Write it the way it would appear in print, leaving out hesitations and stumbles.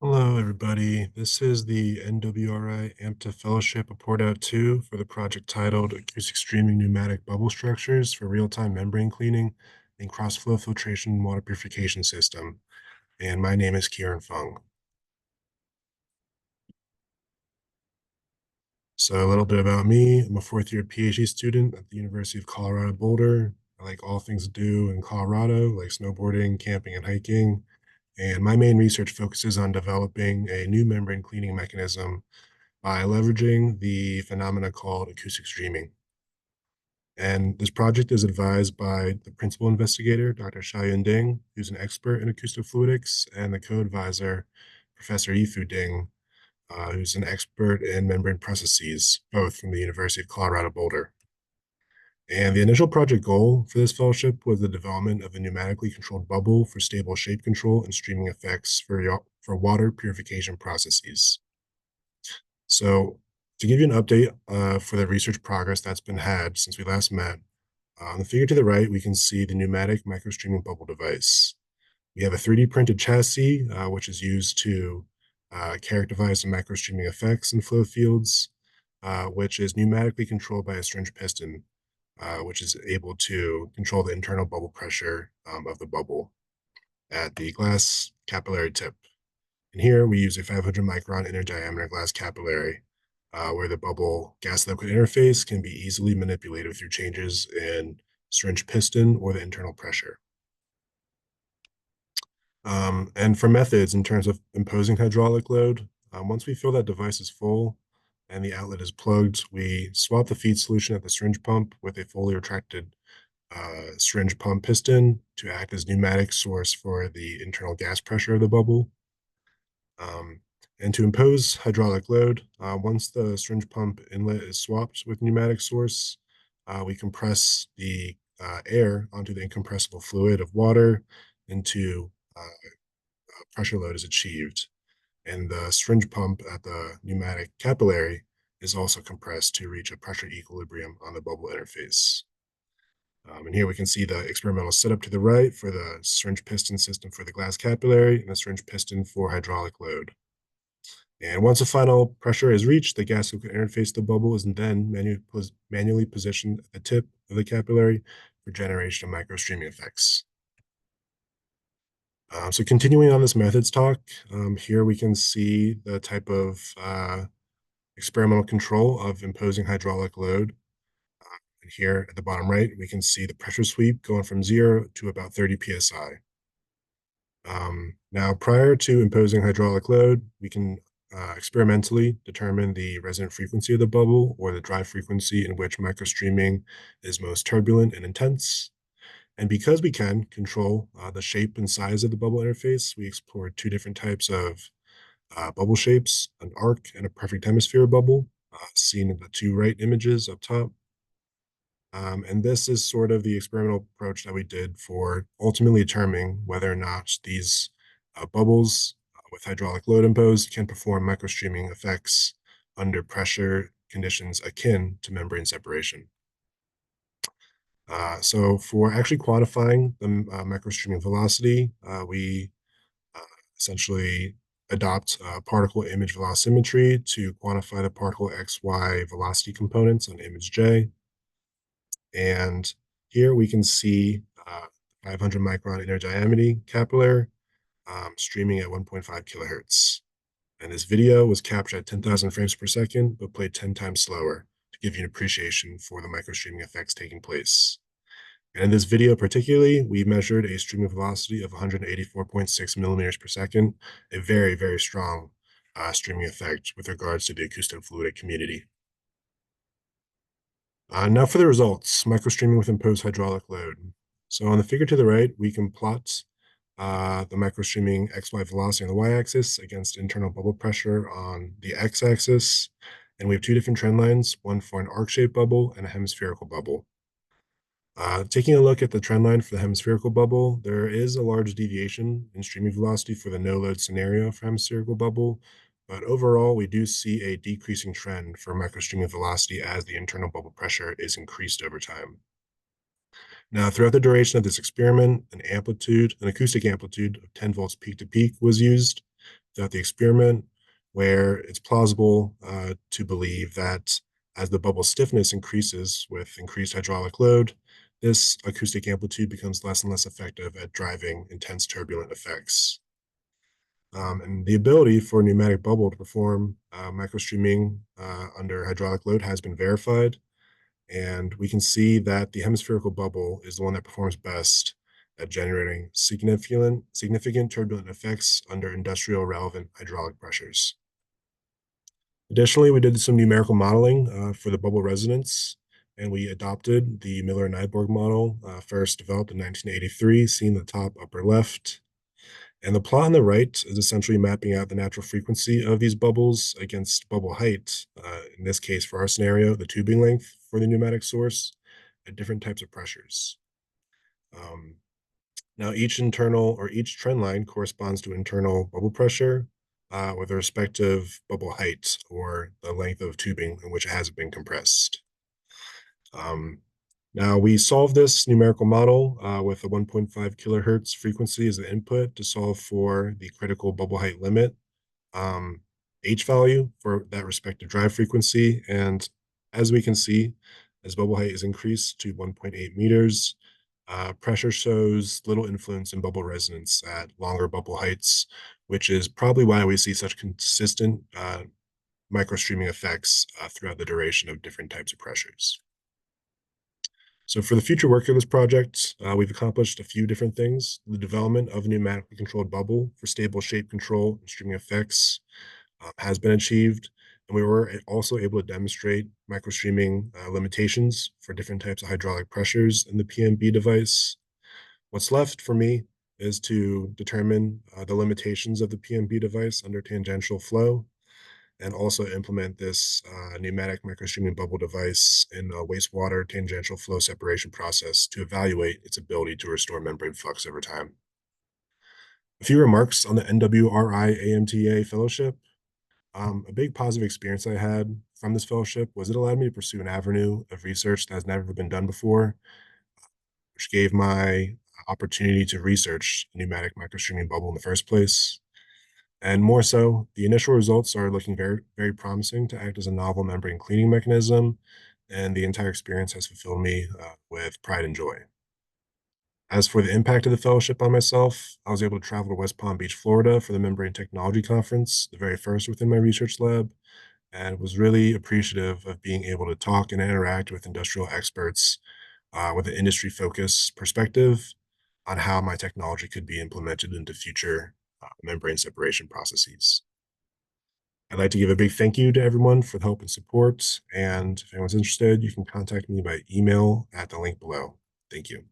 Hello, everybody. This is the NWRI AMTA Fellowship Report Out 2 for the project titled Acoustic Streaming Pneumatic Bubble Structures for Real-Time Membrane Cleaning and Cross-Flow Filtration Water Purification System. And my name is Kieran Fung. So a little bit about me. I'm a fourth-year PhD student at the University of Colorado Boulder. I like all things to do in Colorado, like snowboarding, camping, and hiking. And my main research focuses on developing a new membrane cleaning mechanism by leveraging the phenomena called acoustic streaming. And this project is advised by the principal investigator, Dr. Xiaoyun Ding, who's an expert in acoustic fluidics, and the co-advisor, Professor Yifu Ding, who's an expert in membrane processes, both from the University of Colorado Boulder. And the initial project goal for this fellowship was the development of a pneumatically controlled bubble for stable shape control and streaming effects for water purification processes. So to give you an update for the research progress that's been had since we last met, on the figure to the right, we can see the pneumatic microstreaming bubble device. We have a 3D printed chassis, which is used to characterize the microstreaming effects in flow fields, which is pneumatically controlled by a syringe piston, which is able to control the internal bubble pressure of the bubble at the glass capillary tip. And here we use a 500 micron inner diameter glass capillary, where the bubble gas liquid interface can be easily manipulated through changes in syringe piston or the internal pressure. And for methods in terms of imposing hydraulic load, once we feel that device is full and the outlet is plugged, we swap the feed solution at the syringe pump with a fully retracted syringe pump piston to act as pneumatic source for the internal gas pressure of the bubble. Um, and to impose hydraulic load, once the syringe pump inlet is swapped with pneumatic source, we compress the air onto the incompressible fluid of water until pressure load is achieved. And the syringe pump at the pneumatic capillary is also compressed to reach a pressure equilibrium on the bubble interface. And here we can see the experimental setup to the right for the syringe piston system for the glass capillary and the syringe piston for hydraulic load. And once the final pressure is reached, the gas liquid interface to the bubble is then manually positioned at the tip of the capillary for generation of microstreaming effects. So continuing on this methods talk, here we can see the type of experimental control of imposing hydraulic load. And here at the bottom right, we can see the pressure sweep going from 0 to about 30 psi. Now, prior to imposing hydraulic load, we can experimentally determine the resonant frequency of the bubble or the drive frequency in which microstreaming is most turbulent and intense. And because we can control the shape and size of the bubble interface, we explored two different types of bubble shapes, an arc and a perfect hemisphere bubble, seen in the two right images up top. And this is sort of the experimental approach that we did for ultimately determining whether or not these bubbles with hydraulic load imposed can perform microstreaming effects under pressure conditions akin to membrane separation. So for actually quantifying the microstreaming velocity, we essentially adopt particle image velocimetry to quantify the particle XY velocity components on image J. And here we can see 500 micron inner diameter capillary streaming at 1.5 kilohertz. And this video was captured at 10,000 frames per second, but played 10 times slower to give you an appreciation for the microstreaming effects taking place. And in this video particularly, we measured a streaming velocity of 184.6 millimeters per second, a very, very strong streaming effect with regards to the acoustic fluidic community. Now for the results, microstreaming with imposed hydraulic load. So on the figure to the right, we can plot the microstreaming XY velocity on the Y-axis against internal bubble pressure on the X-axis. And we have two different trend lines, one for an arc-shaped bubble and a hemispherical bubble. Taking a look at the trend line for the hemispherical bubble, there is a large deviation in streaming velocity for the no-load scenario for hemispherical bubble, but overall, we do see a decreasing trend for microstreaming velocity as the internal bubble pressure is increased over time. Now, throughout the duration of this experiment, an acoustic amplitude of 10 volts peak to peak was used, throughout the experiment, where it's plausible to believe that as the bubble stiffness increases with increased hydraulic load, this acoustic amplitude becomes less and less effective at driving intense turbulent effects. And the ability for a pneumatic bubble to perform microstreaming under hydraulic load has been verified. And we can see that the hemispherical bubble is the one that performs best at generating significant turbulent effects under industrial relevant hydraulic pressures. Additionally, we did some numerical modeling for the bubble resonance, and we adopted the Miller and Nyborg model, first developed in 1983, seen in the top upper left. And the plot on the right is essentially mapping out the natural frequency of these bubbles against bubble height, in this case, for our scenario, the tubing length for the pneumatic source at different types of pressures. Um, Now, each trend line corresponds to internal bubble pressure with a respective bubble height or the length of tubing in which it has been compressed. Um, Now, we solve this numerical model with a 1.5 kilohertz frequency as the input to solve for the critical bubble height limit, um, H value for that respective drive frequency. And as we can see, as bubble height is increased to 1.8 meters, pressure shows little influence in bubble resonance at longer bubble heights, which is probably why we see such consistent microstreaming effects throughout the duration of different types of pressures. So for the future work of this project, we've accomplished a few different things. The development of a pneumatically controlled bubble for stable shape control and streaming effects has been achieved. And we were also able to demonstrate microstreaming limitations for different types of hydraulic pressures in the PMB device. What's left for me is to determine the limitations of the PMB device under tangential flow and also implement this pneumatic microstreaming bubble device in a wastewater tangential flow separation process to evaluate its ability to restore membrane flux over time. A few remarks on the NWRI AMTA Fellowship. A big positive experience I had from this fellowship was it allowed me to pursue an avenue of research that has never been done before, which gave my opportunity to research pneumatic microstreaming bubble in the first place. And more so, the initial results are looking very, very promising to act as a novel membrane cleaning mechanism, and the entire experience has fulfilled me with pride and joy. As for the impact of the fellowship on myself, I was able to travel to West Palm Beach, Florida for the Membrane Technology Conference, the very first within my research lab, and was really appreciative of being able to talk and interact with industrial experts with an industry focused perspective on how my technology could be implemented into future membrane separation processes. I'd like to give a big thank you to everyone for the help and support. And if anyone's interested, you can contact me by email at the link below. Thank you.